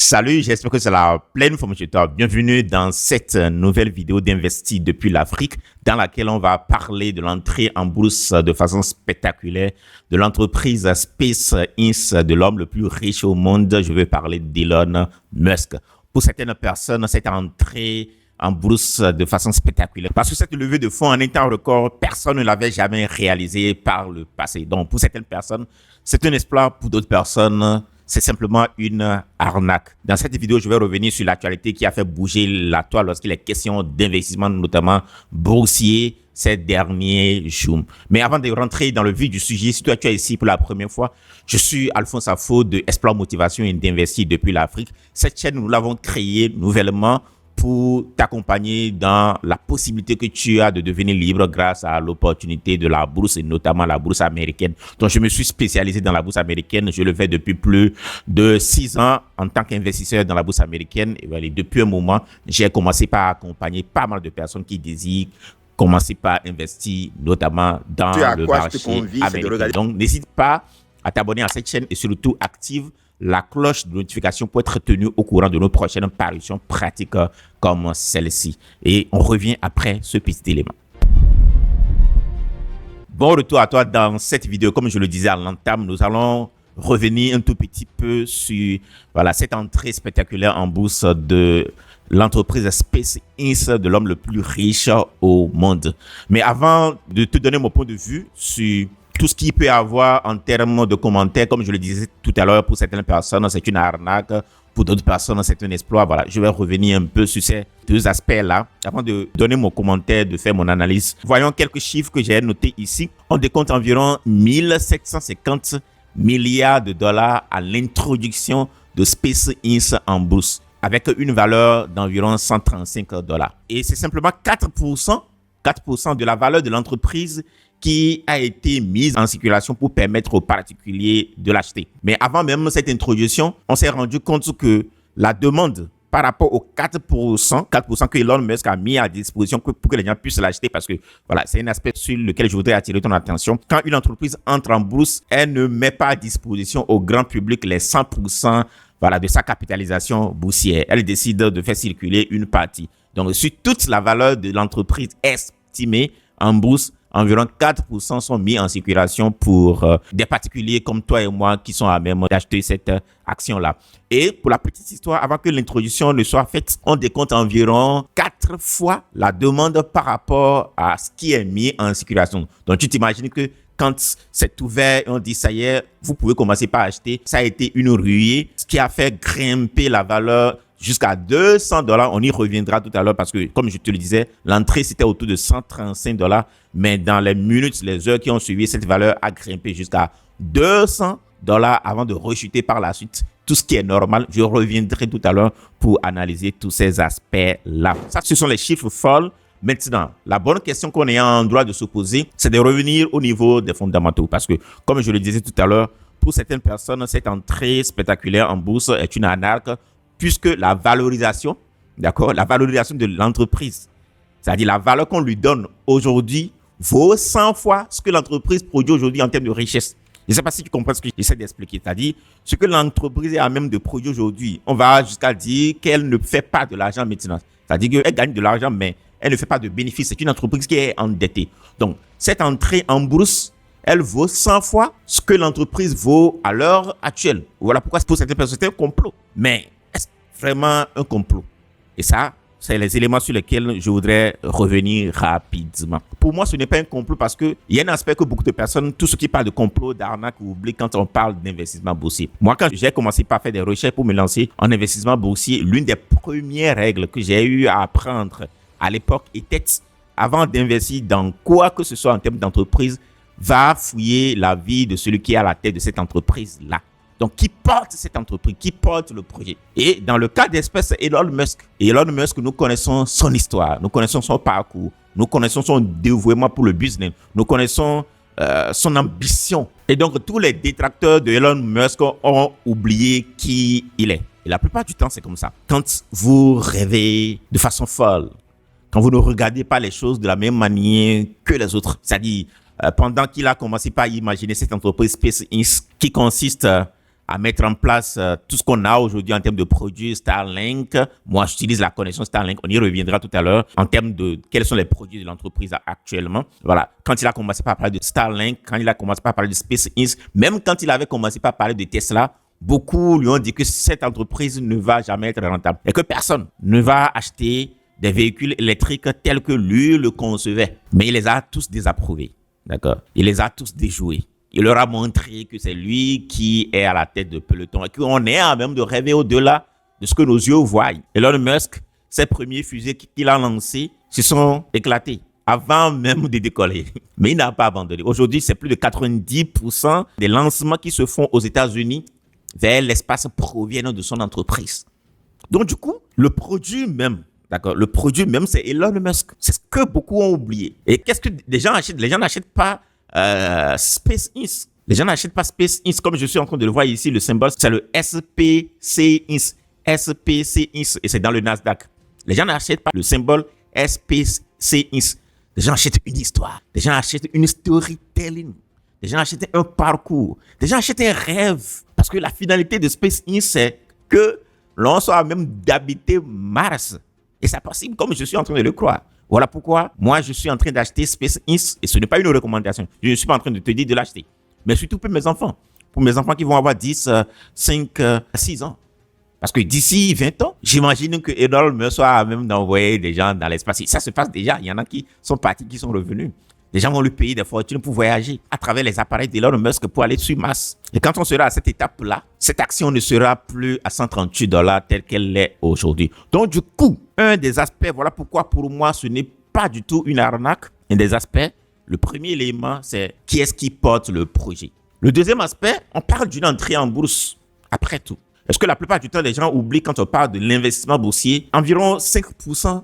Salut, j'espère que c'est la pleine forme chez toi. Bienvenue dans cette nouvelle vidéo d'Investi depuis l'Afrique dans laquelle on va parler de l'entrée en bourse de façon spectaculaire de l'entreprise SpaceX, de l'homme le plus riche au monde. Je veux parler d'Elon Musk. Pour certaines personnes, cette entrée en bourse de façon spectaculaire. Parce que cette levée de fonds en un temps record, personne ne l'avait jamais réalisée par le passé. Donc, pour certaines personnes, c'est un exploit. Pour d'autres personnes, c'est simplement une arnaque. Dans cette vidéo, je vais revenir sur l'actualité qui a fait bouger la toile lorsqu'il est question d'investissement, notamment boursier, ces derniers jours. Mais avant de rentrer dans le vif du sujet, si toi tu es ici pour la première fois, je suis Alphonse Afo de Exploit Motivation et d'Investir depuis l'Afrique. Cette chaîne, nous l'avons créée nouvellement pour t'accompagner dans la possibilité que tu as de devenir libre grâce à l'opportunité de la bourse et notamment la bourse américaine. Donc, je me suis spécialisé dans la bourse américaine. Je le fais depuis plus de 6 ans en tant qu'investisseur dans la bourse américaine. Et depuis un moment, j'ai commencé par accompagner pas mal de personnes qui désirent commencer par investir, notamment dans le marché américain. Donc, n'hésite pas à t'abonner à cette chaîne et surtout active la cloche de notification pour être tenu au courant de nos prochaines parutions pratiques comme celle-ci. Et on revient après ce petit élément. Bon retour à toi dans cette vidéo. Comme je le disais à l'entame, nous allons revenir un tout petit peu sur cette entrée spectaculaire en bourse de l'entreprise SpaceX, de l'homme le plus riche au monde. Mais avant de te donner mon point de vue sur tout ce qu'il peut y avoir en termes de commentaires, comme je le disais tout à l'heure, pour certaines personnes, c'est une arnaque. Pour d'autres personnes, c'est un exploit. Voilà, je vais revenir un peu sur ces deux aspects-là. Avant de donner mon commentaire, de faire mon analyse, voyons quelques chiffres que j'ai notés ici. On décompte environ 1750 milliards de dollars à l'introduction de SpaceX en bourse, avec une valeur d'environ 135 dollars. Et c'est simplement 4% de la valeur de l'entreprise qui a été mise en circulation pour permettre aux particuliers de l'acheter. Mais avant même cette introduction, on s'est rendu compte que la demande par rapport aux 4% que Elon Musk a mis à disposition pour que les gens puissent l'acheter, parce que voilà, c'est un aspect sur lequel je voudrais attirer ton attention. Quand une entreprise entre en bourse, elle ne met pas à disposition au grand public les 100% de sa capitalisation boursière. Elle décide de faire circuler une partie. Donc, sur toute la valeur de l'entreprise estimée en bourse, environ 4% sont mis en circulation pour des particuliers comme toi et moi qui sont à même d'acheter cette action-là. Et pour la petite histoire, avant que l'introduction ne soit faite, on décompte environ 4 fois la demande par rapport à ce qui est mis en circulation. Donc, tu t'imagines que quand c'est ouvert, on dit ça y est, vous pouvez commencer par acheter. Ça a été une ruée, ce qui a fait grimper la valeur jusqu'à 200 dollars. On y reviendra tout à l'heure parce que, comme je te le disais, l'entrée, c'était autour de 135 dollars. Mais dans les minutes, les heures qui ont suivi, cette valeur a grimpé jusqu'à 200 dollars avant de rechuter par la suite. Tout ce qui est normal, je reviendrai tout à l'heure pour analyser tous ces aspects-là. Ça, ce sont les chiffres folles. Maintenant, la bonne question qu'on est en droit de se poser, c'est de revenir au niveau des fondamentaux. Parce que, comme je le disais tout à l'heure, pour certaines personnes, cette entrée spectaculaire en bourse est une arnaque, puisque la valorisation de l'entreprise, c'est-à-dire la valeur qu'on lui donne aujourd'hui, vaut 100 fois ce que l'entreprise produit aujourd'hui en termes de richesse. Je ne sais pas si tu comprends ce que j'essaie d'expliquer. C'est-à-dire, ce que l'entreprise est à même de produire aujourd'hui, on va jusqu'à dire qu'elle ne fait pas de l'argent maintenant. C'est-à-dire qu'elle gagne de l'argent, mais elle ne fait pas de bénéfices. C'est une entreprise qui est endettée. Donc, cette entrée en bourse, elle vaut 100 fois ce que l'entreprise vaut à l'heure actuelle. Voilà pourquoi pour certaines personnes, c'est un complot. Mais est-ce vraiment un complot? Et ça, c'est les éléments sur lesquels je voudrais revenir rapidement. Pour moi, ce n'est pas un complot parce qu'il y a un aspect que beaucoup de personnes, tout ce qui parle de complot, d'arnaque, oublient quand on parle d'investissement boursier. Moi, quand j'ai commencé par faire des recherches pour me lancer en investissement boursier, l'une des premières règles que j'ai eu à apprendre à l'époque était, avant d'investir dans quoi que ce soit en termes d'entreprise, va fouiller la vie de celui qui est à la tête de cette entreprise-là. Donc, qui porte cette entreprise, qui porte le projet. Et dans le cas d'espèce, c'est Elon Musk. Et Elon Musk, nous connaissons son histoire, nous connaissons son parcours, nous connaissons son dévouement pour le business, nous connaissons son ambition. Et donc, tous les détracteurs de Elon Musk ont oublié qui il est. Et la plupart du temps, c'est comme ça. Quand vous rêvez de façon folle, quand vous ne regardez pas les choses de la même manière que les autres, c'est-à-dire pendant qu'il a commencé par imaginer cette entreprise SpaceX qui consiste à mettre en place tout ce qu'on a aujourd'hui en termes de produits Starlink. Moi, j'utilise la connexion Starlink. On y reviendra tout à l'heure en termes de quels sont les produits de l'entreprise actuellement. Voilà. Quand il a commencé par parler de Starlink, quand il a commencé par parler de SpaceX, même quand il avait commencé par parler de Tesla, beaucoup lui ont dit que cette entreprise ne va jamais être rentable et que personne ne va acheter des véhicules électriques tels que lui le concevait. Mais il les a tous désapprouvés. D'accord? Il les a tous déjoués. Il leur a montré que c'est lui qui est à la tête de peloton et qu'on est à même de rêver au-delà de ce que nos yeux voient. Elon Musk, ses premiers fusées qu'il a lancés se sont éclatés avant même de décoller. Mais il n'a pas abandonné. Aujourd'hui, c'est plus de 90% des lancements qui se font aux États-Unis vers l'espace proviennent de son entreprise. Donc, du coup, le produit même, d'accord, le produit même, c'est Elon Musk. C'est ce que beaucoup ont oublié. Et qu'est-ce que les gens achètent? Les gens n'achètent pas SpaceX. Les gens n'achètent pas SpaceX comme je suis en train de le voir ici. Le symbole, c'est le SPCX. SPCX. Et c'est dans le Nasdaq. Les gens n'achètent pas le symbole SPCX. Les gens achètent une histoire. Les gens achètent une storytelling. Les gens achètent un parcours. Les gens achètent un rêve. Parce que la finalité de SpaceX, c'est que l'on soit même d'habiter Mars. Et c'est possible comme je suis en train de le croire. Voilà pourquoi moi, je suis en train d'acheter SpaceX et ce n'est pas une recommandation. Je ne suis pas en train de te dire de l'acheter. Mais surtout pour mes enfants. Pour mes enfants qui vont avoir 10, 5, 6 ans. Parce que d'ici 20 ans, j'imagine que Elon Musk soit même d'envoyer des gens dans l'espace. Et ça se passe déjà. Il y en a qui sont partis, qui sont revenus. Les gens vont lui payer des fortunes pour voyager à travers les appareils d'Elon Musk pour aller sur Mars. Et quand on sera à cette étape-là, cette action ne sera plus à $138 telle qu'elle l'est aujourd'hui. Donc, du coup, un des aspects, voilà pourquoi pour moi, ce n'est pas du tout une arnaque. Un des aspects, le premier élément, c'est qui est-ce qui porte le projet. Le deuxième aspect, on parle d'une entrée en bourse. Après tout, est-ce que la plupart du temps, les gens oublient quand on parle de l'investissement boursier, environ 5%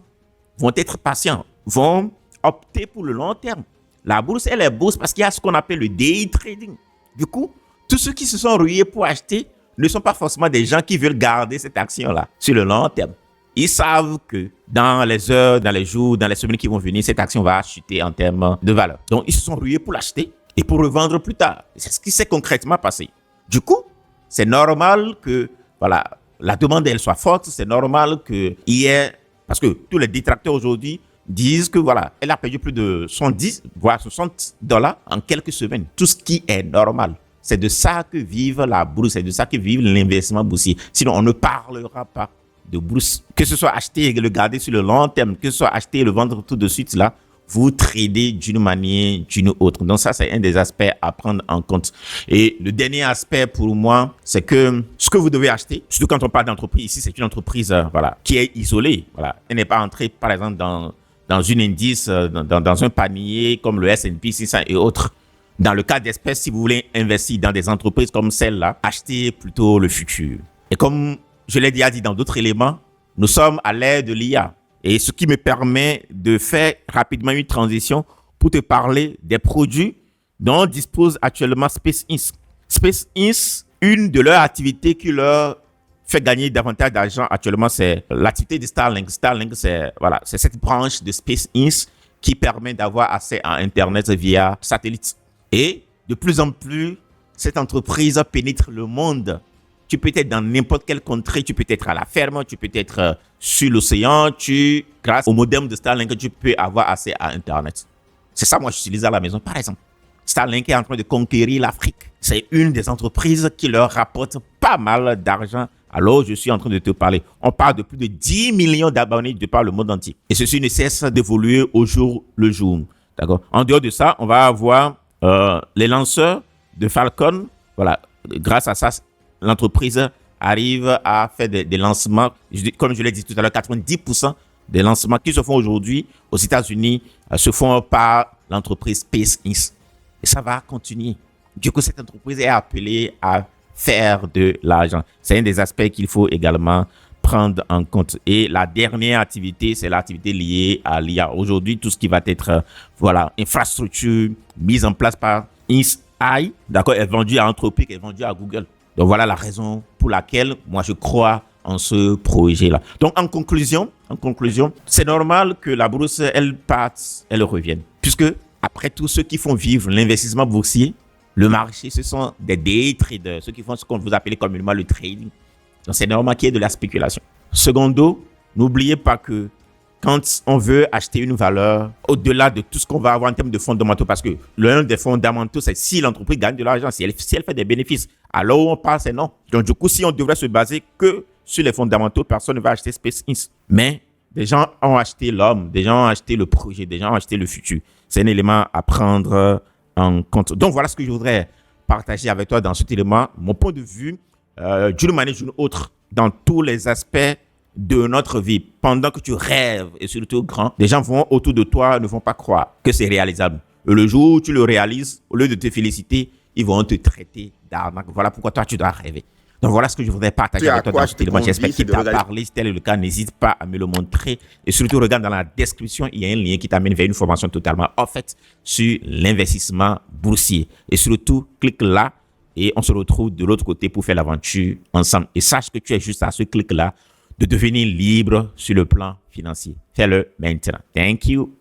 vont être patients, vont opter pour le long terme. La bourse, elle est bourse parce qu'il y a ce qu'on appelle le day trading. Du coup, tous ceux qui se sont rués pour acheter ne sont pas forcément des gens qui veulent garder cette action-là sur le long terme. Ils savent que dans les heures, dans les jours, dans les semaines qui vont venir, cette action va chuter en termes de valeur. Donc, ils se sont rués pour l'acheter et pour revendre plus tard. C'est ce qui s'est concrètement passé. Du coup, c'est normal que voilà, la demande elle soit forte. C'est normal qu'il y ait... Parce que tous les détracteurs aujourd'hui disent que voilà, elle a perdu plus de 110, voire $60 en quelques semaines. Tout ce qui est normal. C'est de ça que vive la bourse, c'est de ça que vive l'investissement boursier. Sinon, on ne parlera pas de bourse. Que ce soit acheter et le garder sur le long terme, que ce soit acheter et le vendre tout de suite là, vous tradez d'une manière, d'une autre. Donc ça, c'est un des aspects à prendre en compte. Et le dernier aspect pour moi, c'est que ce que vous devez acheter, surtout quand on parle d'entreprise, ici, c'est une entreprise voilà, qui est isolée. Voilà. Elle n'est pas entrée, par exemple, dans une indice, dans un panier comme le S&P 600 et autres. Dans le cas d'espèces, si vous voulez investir dans des entreprises comme celle-là, achetez plutôt le futur. Et comme je l'ai déjà dit dans d'autres éléments, nous sommes à l'ère de l'IA. Et ce qui me permet de faire rapidement une transition pour te parler des produits dont dispose actuellement SpaceX. SpaceX, une de leurs activités qui leur fait gagner davantage d'argent actuellement, c'est l'activité de Starlink. Starlink, c'est cette branche de SpaceX qui permet d'avoir accès à Internet via satellite. Et de plus en plus, cette entreprise pénètre le monde. Tu peux être dans n'importe quelle contrée, tu peux être à la ferme, tu peux être sur l'océan, grâce au modem de Starlink, tu peux avoir accès à Internet. C'est ça, moi, j'utilise à la maison, par exemple. Starlink est en train de conquérir l'Afrique. C'est une des entreprises qui leur rapporte pas mal d'argent. Alors, je suis en train de te parler. On parle de plus de 10 millions d'abonnés de par le monde entier. Et ceci ne cesse d'évoluer au jour le jour. D'accord? En dehors de ça, on va avoir les lanceurs de Falcon. Voilà. Grâce à ça, l'entreprise arrive à faire des lancements. Comme je l'ai dit tout à l'heure, 90% des lancements qui se font aujourd'hui aux États-Unis se font par l'entreprise SpaceX. Et ça va continuer. Du coup, cette entreprise est appelée à faire de l'argent. C'est un des aspects qu'il faut également prendre en compte. Et la dernière activité, c'est l'activité liée à l'IA. Aujourd'hui, tout ce qui va être infrastructure mise en place par AI, d'accord, est vendu à Anthropic, est vendu à Google. Donc voilà la raison pour laquelle moi je crois en ce projet-là. Donc en conclusion, c'est normal que la bourse, elle parte, elle revienne. Puisque après tout, ceux qui font vivre l'investissement boursier, Le marché, ce sont des day traders, ceux qui font ce qu'on vous appelle communément le trading. Donc, c'est normal qu'il y ait de la spéculation. Secondo, n'oubliez pas que quand on veut acheter une valeur au-delà de tout ce qu'on va avoir en termes de fondamentaux, parce que l'un des fondamentaux, c'est si l'entreprise gagne de l'argent, si elle fait des bénéfices. Alors où on parle, c'est non. Donc, du coup, si on devrait se baser que sur les fondamentaux, personne ne va acheter SpaceX. Mais des gens ont acheté l'homme, des gens ont acheté le projet, des gens ont acheté le futur. C'est un élément à prendre en compte. Donc, voilà ce que je voudrais partager avec toi dans cet élément. Mon point de vue, d'une manière ou d'une autre, dans tous les aspects de notre vie, pendant que tu rêves, et surtout grand, des gens vont autour de toi, ne vont pas croire que c'est réalisable. Et le jour où tu le réalises, au lieu de te féliciter, ils vont te traiter d'arnaque. Voilà pourquoi toi, tu dois rêver. Donc voilà ce que je voudrais partager avec toi dans cet élément. J'espère qu'il t'a parlé. Si tel est le cas, n'hésite pas à me le montrer. Et surtout, regarde dans la description, il y a un lien qui t'amène vers une formation totalement offerte sur l'investissement boursier. Et surtout, clique là et on se retrouve de l'autre côté pour faire l'aventure ensemble. Et sache que tu es juste à ce clic-là de devenir libre sur le plan financier. Fais-le maintenant. Thank you.